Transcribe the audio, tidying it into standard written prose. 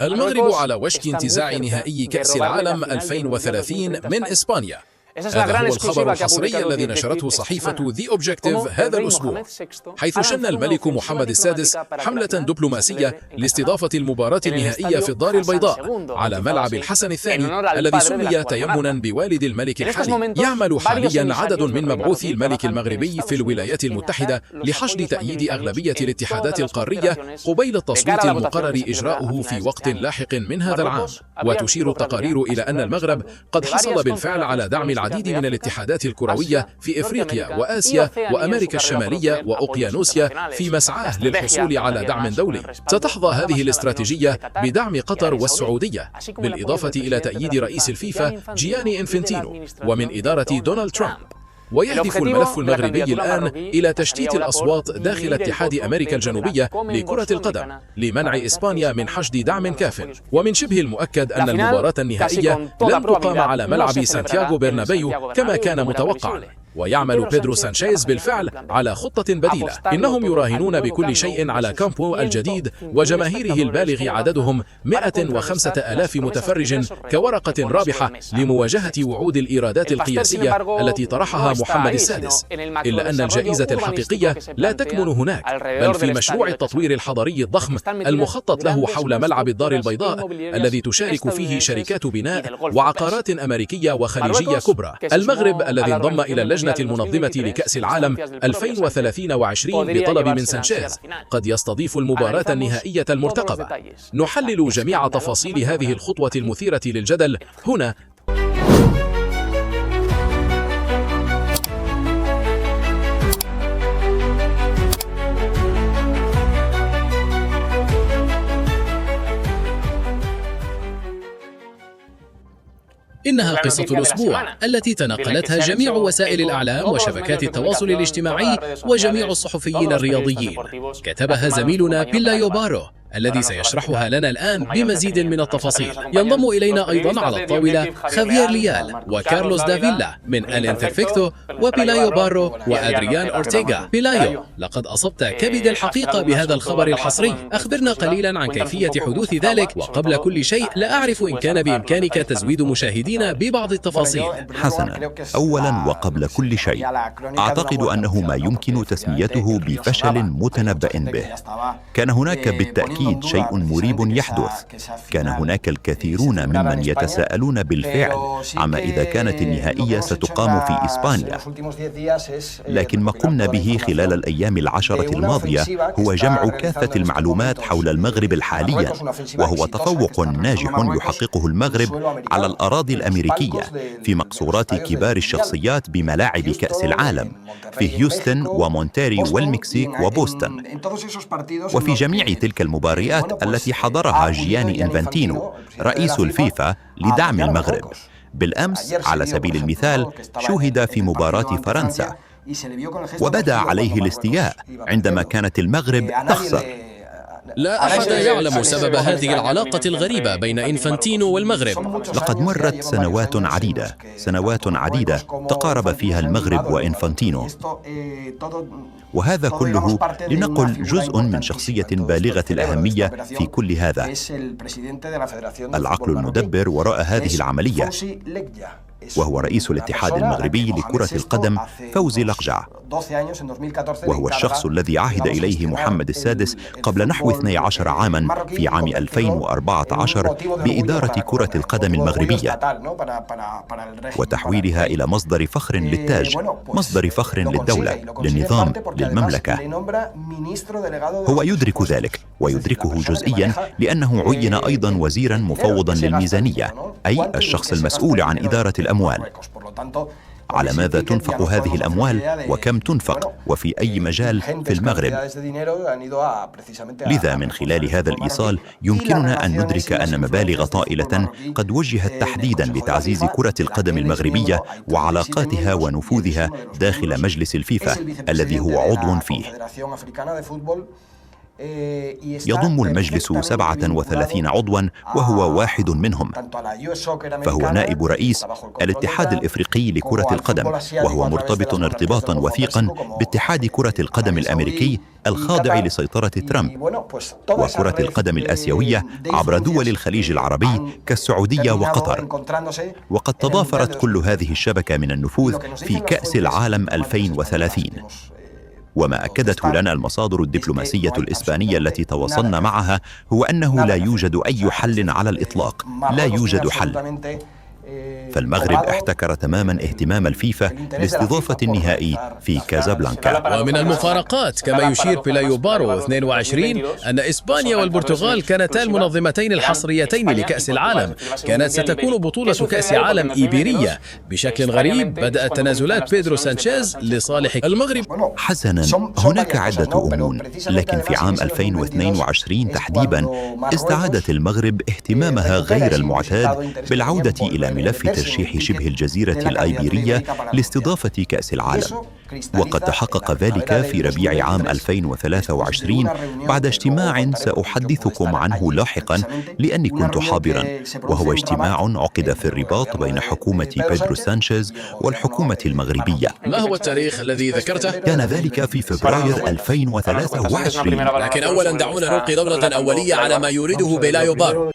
المغرب على وشك انتزاع نهائي كأس العالم 2030 من إسبانيا. هذا هو الخبر الحصري الذي نشرته صحيفة The Objective هذا الأسبوع، حيث شن الملك محمد السادس حملة دبلوماسية لاستضافة المباراة النهائية في الدار البيضاء على ملعب الحسن الثاني الذي سمي تيمنا بوالد الملك الحالي. يعمل حاليا عدد من مبعوثي الملك المغربي في الولايات المتحدة لحشد تأييد أغلبية الاتحادات القارية قبيل التصويت المقرر إجراؤه في وقت لاحق من هذا العام. وتشير التقارير إلى أن المغرب قد حصل بالفعل على دعم العديد من الاتحادات الكروية في إفريقيا وآسيا وأمريكا الشمالية وأوقيانوسيا في مسعاه للحصول على دعم دولي. ستحظى هذه الاستراتيجية بدعم قطر والسعودية، بالإضافة إلى تأييد رئيس الفيفا جياني إنفنتينو ومن إدارة دونالد ترامب. ويهدف الملف المغربي الآن إلى تشتيت الأصوات داخل اتحاد أمريكا الجنوبية لكرة القدم لمنع إسبانيا من حشد دعم كاف. ومن شبه المؤكد أن المباراة النهائية لن تقام على ملعب سانتياغو برنابيو كما كان متوقعا. ويعمل بيدرو سانشيز بالفعل على خطة بديلة. إنهم يراهنون بكل شيء على كامبو الجديد وجماهيره البالغ عددهم 105,000 متفرج كورقة رابحة لمواجهة وعود الإيرادات القياسية التي طرحها محمد السادس. إلا أن الجائزة الحقيقية لا تكمن هناك، بل في مشروع التطوير الحضري الضخم المخطط له حول ملعب الدار البيضاء الذي تشارك فيه شركات بناء وعقارات أمريكية وخليجية كبرى. المغرب الذي انضم إلى اللجنة المنظمة لكأس العالم 2023 بطلب من سانشيز قد يستضيف المباراة النهائية المرتقبة. نحلل جميع تفاصيل هذه الخطوة المثيرة للجدل هنا. إنها قصة الأسبوع التي تناقلتها جميع وسائل الإعلام وشبكات التواصل الاجتماعي وجميع الصحفيين الرياضيين. كتبها زميلنا بيلايو بارو الذي سيشرحها لنا الآن بمزيد من التفاصيل. ينضم إلينا أيضا على الطاولة خافيير ليال وكارلوس دافيلا من الانترفيكتو وبيلايو بارو وأدريان أورتيغا. بيلايو، لقد أصبت كبد الحقيقة بهذا الخبر الحصري، أخبرنا قليلا عن كيفية حدوث ذلك، وقبل كل شيء لا أعرف إن كان بإمكانك تزويد مشاهدينا ببعض التفاصيل. حسنا، أولا وقبل كل شيء أعتقد أنه ما يمكن تسميته بفشل متنبأ به. كان هناك بالتأكيد شيء مريب يحدث. كان هناك الكثيرون ممن يتساءلون بالفعل عما إذا كانت النهائية ستقام في إسبانيا، لكن ما قمنا به خلال الأيام العشرة الماضية هو جمع كافة المعلومات حول المغرب حاليا، وهو تفوق ناجح يحققه المغرب على الأراضي الأمريكية في مقصورات كبار الشخصيات بملاعب كأس العالم في هيوستن ومونتاري والمكسيك وبوسطن. وفي جميع تلك المباريات التي حضرها جياني إنفانتينو رئيس الفيفا لدعم المغرب. بالأمس على سبيل المثال شوهد في مباراة فرنسا، وبدأ عليه الاستياء عندما كانت المغرب تخسر. لا أحد يعلم سبب هذه العلاقة الغريبة بين إنفانتينو والمغرب. لقد مرت سنوات عديدة تقارب فيها المغرب وإنفانتينو، وهذا كله لنقل جزء من شخصية بالغة الأهمية في كل هذا. العقل المدبر وراء هذه العملية وهو رئيس الاتحاد المغربي لكرة القدم فوزي لقجع، وهو الشخص الذي عهد إليه محمد السادس قبل نحو 12 عاما في عام 2014 بإدارة كرة القدم المغربية وتحويلها إلى مصدر فخر للتاج، مصدر فخر للدولة، للنظام، للمملكة. هو يدرك ذلك ويدركه جزئيا لأنه عين أيضا وزيرا مفوضا للميزانية، أي الشخص المسؤول عن إدارة الأموال. على ماذا تنفق هذه الأموال وكم تنفق وفي أي مجال في المغرب؟ لذا من خلال هذا الإيصال يمكننا أن ندرك أن مبالغ طائلة قد وجهت تحديدا لتعزيز كرة القدم المغربية وعلاقاتها ونفوذها داخل مجلس الفيفا الذي هو عضو فيه. يضم المجلس 37 عضواً وهو واحد منهم، فهو نائب رئيس الاتحاد الإفريقي لكرة القدم، وهو مرتبط ارتباطاً وثيقاً باتحاد كرة القدم الأمريكي الخاضع لسيطرة ترامب، وكرة القدم الآسيوية عبر دول الخليج العربي كالسعودية وقطر. وقد تضافرت كل هذه الشبكة من النفوذ في كأس العالم 2030. وما أكدته لنا المصادر الدبلوماسية الإسبانية التي تواصلنا معها هو أنه لا يوجد أي حل على الإطلاق، لا يوجد حل. فالمغرب احتكر تماما اهتمام الفيفا لاستضافة النهائي في كازابلانكا. ومن المفارقات كما يشير بيلايو بارو 22 أن إسبانيا والبرتغال كانتا المنظمتين الحصريتين لكأس العالم. كانت ستكون بطولة كأس عالم إيبيرية. بشكل غريب بدأت تنازلات بيدرو سانشيز لصالح المغرب. حسنا، هناك عدة أمور، لكن في عام 2022 تحديدا استعادت المغرب اهتمامها غير المعتاد بالعودة إلى ملف ترشيح شبه الجزيرة الأيبيرية لاستضافة كأس العالم. وقد تحقق ذلك في ربيع عام 2023 بعد اجتماع سأحدثكم عنه لاحقا لأني كنت حاضرا، وهو اجتماع عقد في الرباط بين حكومة بيدرو سانشيز والحكومة المغربية. ما هو التاريخ الذي ذكرته؟ كان ذلك في فبراير 2023. لكن أولا دعونا نلقي نظرة أولية على ما يريده بيلايو بارو.